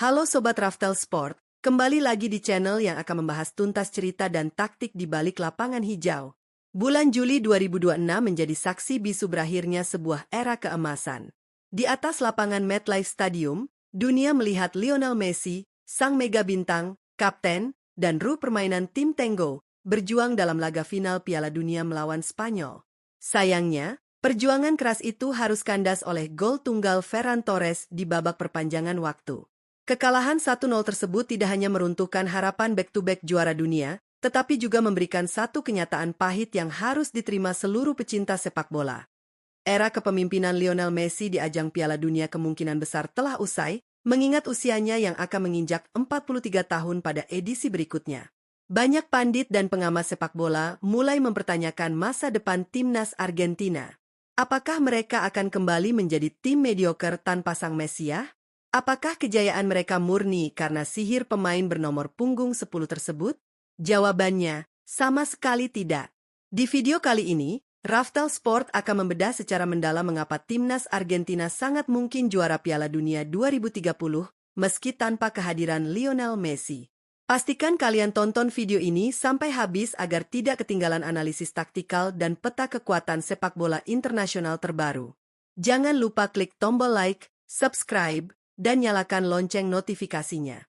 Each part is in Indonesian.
Halo Sobat Raftel Sport, kembali lagi di channel yang akan membahas tuntas cerita dan taktik di balik lapangan hijau. Bulan Juli 2026 menjadi saksi bisu berakhirnya sebuah era keemasan. Di atas lapangan MetLife Stadium, dunia melihat Lionel Messi, sang mega bintang, kapten, dan ruh permainan tim Tango, berjuang dalam laga final Piala Dunia melawan Spanyol. Sayangnya, perjuangan keras itu harus kandas oleh gol tunggal Ferran Torres di babak perpanjangan waktu. Kekalahan 1-0 tersebut tidak hanya meruntuhkan harapan back-to-back juara dunia, tetapi juga memberikan satu kenyataan pahit yang harus diterima seluruh pecinta sepak bola. Era kepemimpinan Lionel Messi di ajang Piala Dunia kemungkinan besar telah usai, mengingat usianya yang akan menginjak 43 tahun pada edisi berikutnya. Banyak pandit dan pengamat sepak bola mulai mempertanyakan masa depan timnas Argentina. Apakah mereka akan kembali menjadi tim mediocre tanpa sang Mesiah? Apakah kejayaan mereka murni karena sihir pemain bernomor punggung 10 tersebut? Jawabannya, sama sekali tidak. Di video kali ini, Raftel Sport akan membedah secara mendalam mengapa timnas Argentina sangat mungkin juara Piala Dunia 2030 meski tanpa kehadiran Lionel Messi. Pastikan kalian tonton video ini sampai habis agar tidak ketinggalan analisis taktikal dan peta kekuatan sepak bola internasional terbaru. Jangan lupa klik tombol like, subscribe, dan nyalakan lonceng notifikasinya.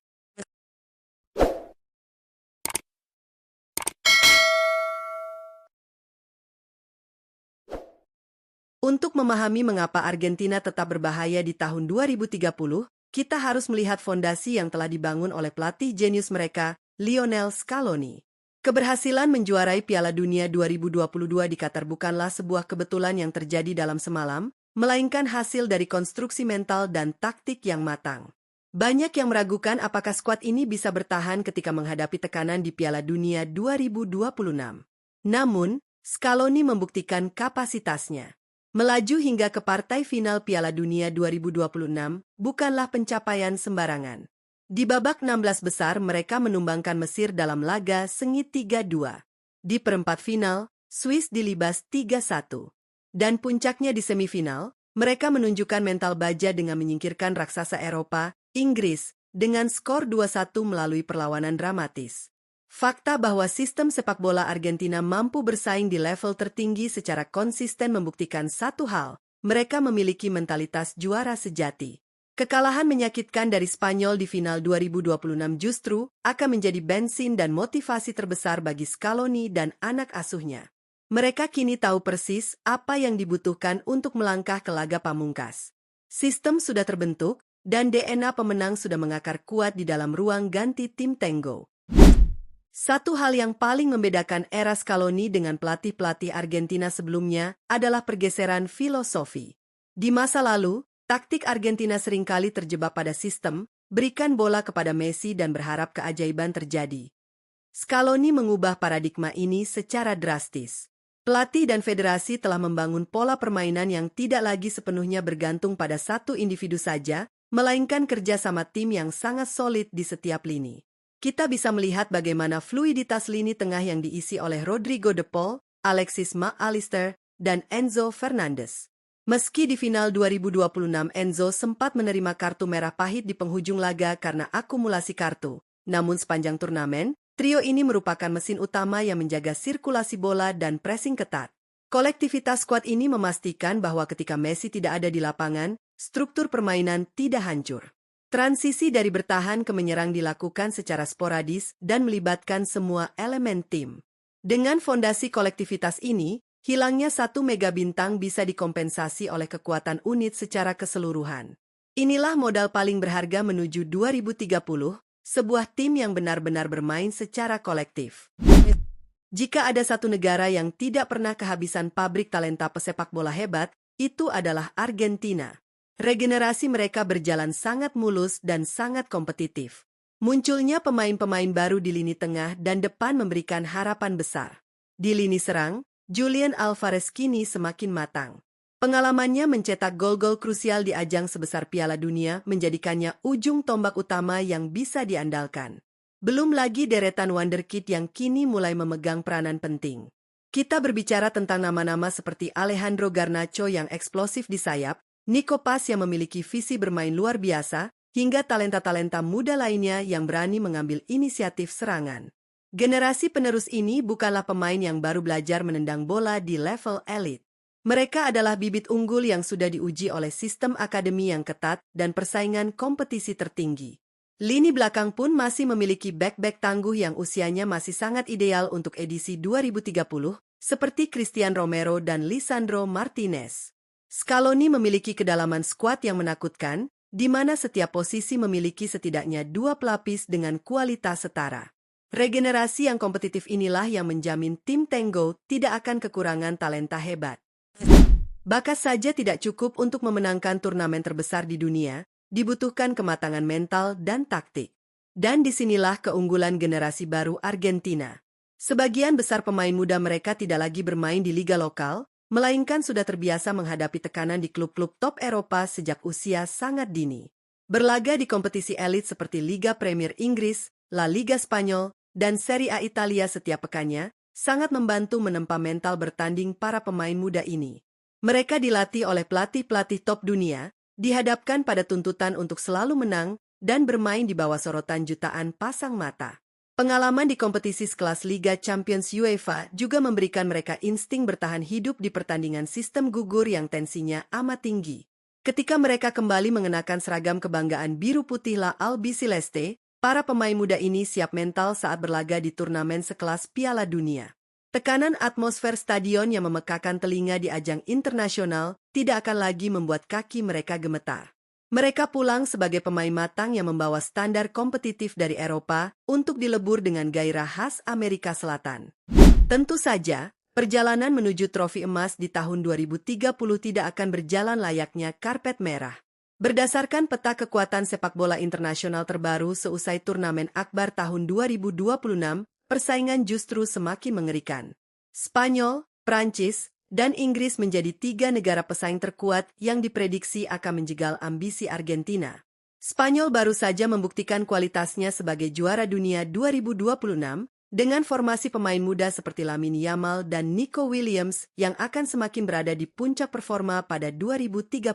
Untuk memahami mengapa Argentina tetap berbahaya di tahun 2030, kita harus melihat fondasi yang telah dibangun oleh pelatih jenius mereka, Lionel Scaloni. Keberhasilan menjuarai Piala Dunia 2022 di Qatar bukanlah sebuah kebetulan yang terjadi dalam semalam, melainkan hasil dari konstruksi mental dan taktik yang matang. Banyak yang meragukan apakah skuad ini bisa bertahan ketika menghadapi tekanan di Piala Dunia 2026. Namun, Scaloni membuktikan kapasitasnya. Melaju hingga ke partai final Piala Dunia 2026 bukanlah pencapaian sembarangan. Di babak 16 besar mereka menumbangkan Mesir dalam laga sengit 3-2. Di perempat final, Swiss dilibas 3-1. Dan puncaknya di semifinal, mereka menunjukkan mental baja dengan menyingkirkan raksasa Eropa, Inggris, dengan skor 2-1 melalui perlawanan dramatis. Fakta bahwa sistem sepak bola Argentina mampu bersaing di level tertinggi secara konsisten membuktikan satu hal, mereka memiliki mentalitas juara sejati. Kekalahan menyakitkan dari Spanyol di final 2026 justru akan menjadi bensin dan motivasi terbesar bagi Scaloni dan anak asuhnya. Mereka kini tahu persis apa yang dibutuhkan untuk melangkah ke laga pamungkas. Sistem sudah terbentuk, dan DNA pemenang sudah mengakar kuat di dalam ruang ganti tim Tango. Satu hal yang paling membedakan era Scaloni dengan pelatih-pelatih Argentina sebelumnya adalah pergeseran filosofi. Di masa lalu, taktik Argentina seringkali terjebak pada sistem, berikan bola kepada Messi dan berharap keajaiban terjadi. Scaloni mengubah paradigma ini secara drastis. Pelatih dan federasi telah membangun pola permainan yang tidak lagi sepenuhnya bergantung pada satu individu saja, melainkan kerjasama tim yang sangat solid di setiap lini. Kita bisa melihat bagaimana fluiditas lini tengah yang diisi oleh Rodrigo de Paul, Alexis McAllister, dan Enzo Fernandez. Meski di final 2026 Enzo sempat menerima kartu merah pahit di penghujung laga karena akumulasi kartu, namun sepanjang turnamen, trio ini merupakan mesin utama yang menjaga sirkulasi bola dan pressing ketat. Kolektivitas skuad ini memastikan bahwa ketika Messi tidak ada di lapangan, struktur permainan tidak hancur. Transisi dari bertahan ke menyerang dilakukan secara sporadis dan melibatkan semua elemen tim. Dengan fondasi kolektivitas ini, hilangnya satu mega bintang bisa dikompensasi oleh kekuatan unit secara keseluruhan. Inilah modal paling berharga menuju 2030, sebuah tim yang benar-benar bermain secara kolektif. Jika ada satu negara yang tidak pernah kehabisan pabrik talenta pesepak bola hebat, itu adalah Argentina. Regenerasi mereka berjalan sangat mulus dan sangat kompetitif. Munculnya pemain-pemain baru di lini tengah dan depan memberikan harapan besar. Di lini serang, Julian Alvarez kini semakin matang. Pengalamannya mencetak gol-gol krusial di ajang sebesar Piala Dunia menjadikannya ujung tombak utama yang bisa diandalkan. Belum lagi deretan wonderkid yang kini mulai memegang peranan penting. Kita berbicara tentang nama-nama seperti Alejandro Garnacho yang eksplosif di sayap, Nico Paz yang memiliki visi bermain luar biasa, hingga talenta-talenta muda lainnya yang berani mengambil inisiatif serangan. Generasi penerus ini bukanlah pemain yang baru belajar menendang bola di level elit. Mereka adalah bibit unggul yang sudah diuji oleh sistem akademi yang ketat dan persaingan kompetisi tertinggi. Lini belakang pun masih memiliki bek-bek tangguh yang usianya masih sangat ideal untuk edisi 2030, seperti Christian Romero dan Lisandro Martinez. Scaloni memiliki kedalaman skuad yang menakutkan, di mana setiap posisi memiliki setidaknya 2 pelapis dengan kualitas setara. Regenerasi yang kompetitif inilah yang menjamin tim Tango tidak akan kekurangan talenta hebat. Bakat saja tidak cukup untuk memenangkan turnamen terbesar di dunia, dibutuhkan kematangan mental dan taktik. Dan disinilah keunggulan generasi baru Argentina. Sebagian besar pemain muda mereka tidak lagi bermain di liga lokal, melainkan sudah terbiasa menghadapi tekanan di klub-klub top Eropa sejak usia sangat dini. Berlaga di kompetisi elit seperti Liga Premier Inggris, La Liga Spanyol, dan Serie A Italia setiap pekannya, sangat membantu menempa mental bertanding para pemain muda ini. Mereka dilatih oleh pelatih-pelatih top dunia, dihadapkan pada tuntutan untuk selalu menang dan bermain di bawah sorotan jutaan pasang mata. Pengalaman di kompetisi sekelas Liga Champions UEFA juga memberikan mereka insting bertahan hidup di pertandingan sistem gugur yang tensinya amat tinggi. Ketika mereka kembali mengenakan seragam kebanggaan biru putih La Albiceleste, para pemain muda ini siap mental saat berlaga di turnamen sekelas Piala Dunia. Tekanan atmosfer stadion yang memekakan telinga di ajang internasional tidak akan lagi membuat kaki mereka gemetar. Mereka pulang sebagai pemain matang yang membawa standar kompetitif dari Eropa untuk dilebur dengan gairah khas Amerika Selatan. Tentu saja, perjalanan menuju trofi emas di tahun 2030 tidak akan berjalan layaknya karpet merah. Berdasarkan peta kekuatan sepak bola internasional terbaru seusai turnamen Akbar tahun 2026, persaingan justru semakin mengerikan. Spanyol, Prancis, dan Inggris menjadi 3 negara pesaing terkuat yang diprediksi akan menjegal ambisi Argentina. Spanyol baru saja membuktikan kualitasnya sebagai juara dunia 2026 dengan formasi pemain muda seperti Lamine Yamal dan Nico Williams yang akan semakin berada di puncak performa pada 2030.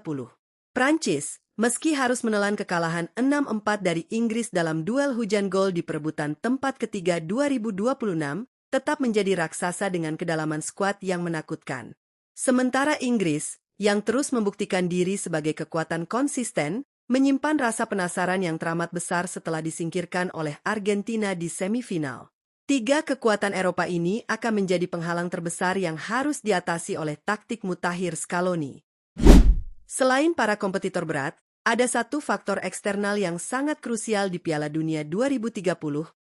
Prancis, meski harus menelan kekalahan 6-4 dari Inggris dalam duel hujan gol di perebutan tempat ketiga 2026, tetap menjadi raksasa dengan kedalaman skuad yang menakutkan. Sementara Inggris, yang terus membuktikan diri sebagai kekuatan konsisten, menyimpan rasa penasaran yang teramat besar setelah disingkirkan oleh Argentina di semifinal. 3 kekuatan Eropa ini akan menjadi penghalang terbesar yang harus diatasi oleh taktik mutakhir Scaloni. Selain para kompetitor berat, ada satu faktor eksternal yang sangat krusial di Piala Dunia 2030,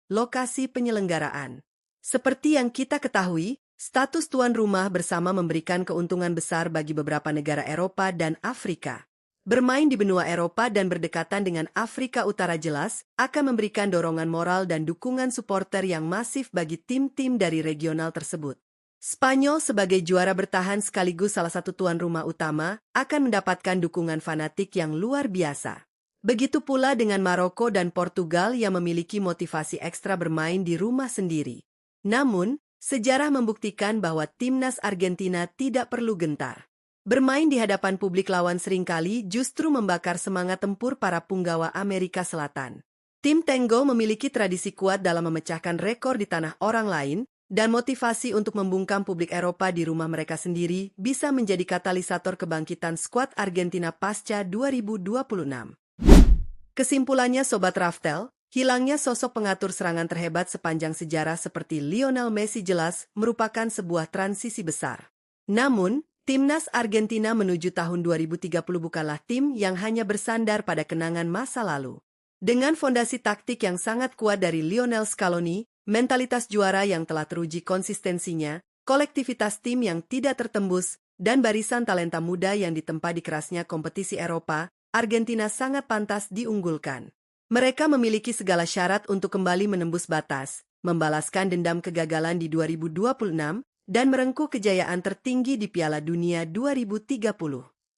lokasi penyelenggaraan. Seperti yang kita ketahui, status tuan rumah bersama memberikan keuntungan besar bagi beberapa negara Eropa dan Afrika. Bermain di benua Eropa dan berdekatan dengan Afrika Utara jelas akan memberikan dorongan moral dan dukungan supporter yang masif bagi tim-tim dari regional tersebut. Spanyol sebagai juara bertahan sekaligus salah satu tuan rumah utama akan mendapatkan dukungan fanatik yang luar biasa. Begitu pula dengan Maroko dan Portugal yang memiliki motivasi ekstra bermain di rumah sendiri. Namun, sejarah membuktikan bahwa timnas Argentina tidak perlu gentar. Bermain di hadapan publik lawan seringkali justru membakar semangat tempur para punggawa Amerika Selatan. Tim Tango memiliki tradisi kuat dalam memecahkan rekor di tanah orang lain, dan motivasi untuk membungkam publik Eropa di rumah mereka sendiri bisa menjadi katalisator kebangkitan skuad Argentina pasca 2026. Kesimpulannya Sobat Raftel, hilangnya sosok pengatur serangan terhebat sepanjang sejarah seperti Lionel Messi jelas merupakan sebuah transisi besar. Namun, timnas Argentina menuju tahun 2030 bukanlah tim yang hanya bersandar pada kenangan masa lalu. Dengan fondasi taktik yang sangat kuat dari Lionel Scaloni, mentalitas juara yang telah teruji konsistensinya, kolektivitas tim yang tidak tertembus, dan barisan talenta muda yang ditempa di kerasnya kompetisi Eropa, Argentina sangat pantas diunggulkan. Mereka memiliki segala syarat untuk kembali menembus batas, membalaskan dendam kegagalan di 2026, dan merengkuh kejayaan tertinggi di Piala Dunia 2030.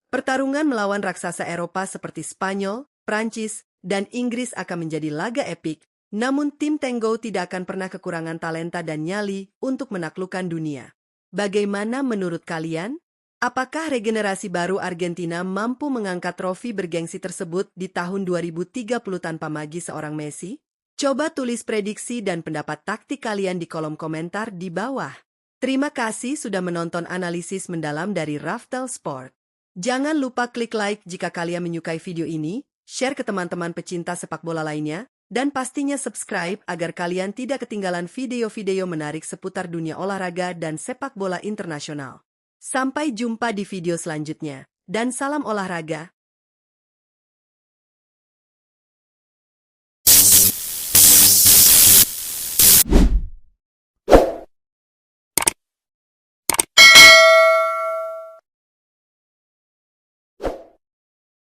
Pertarungan melawan raksasa Eropa seperti Spanyol, Prancis, dan Inggris akan menjadi laga epik, namun tim Tango tidak akan pernah kekurangan talenta dan nyali untuk menaklukkan dunia. Bagaimana menurut kalian? Apakah regenerasi baru Argentina mampu mengangkat trofi bergengsi tersebut di tahun 2030 tanpa magi seorang Messi? Coba tulis prediksi dan pendapat taktik kalian di kolom komentar di bawah. Terima kasih sudah menonton analisis mendalam dari Raftel Sport. Jangan lupa klik like jika kalian menyukai video ini, share ke teman-teman pecinta sepak bola lainnya, dan pastinya subscribe agar kalian tidak ketinggalan video-video menarik seputar dunia olahraga dan sepak bola internasional. Sampai jumpa di video selanjutnya, dan salam olahraga.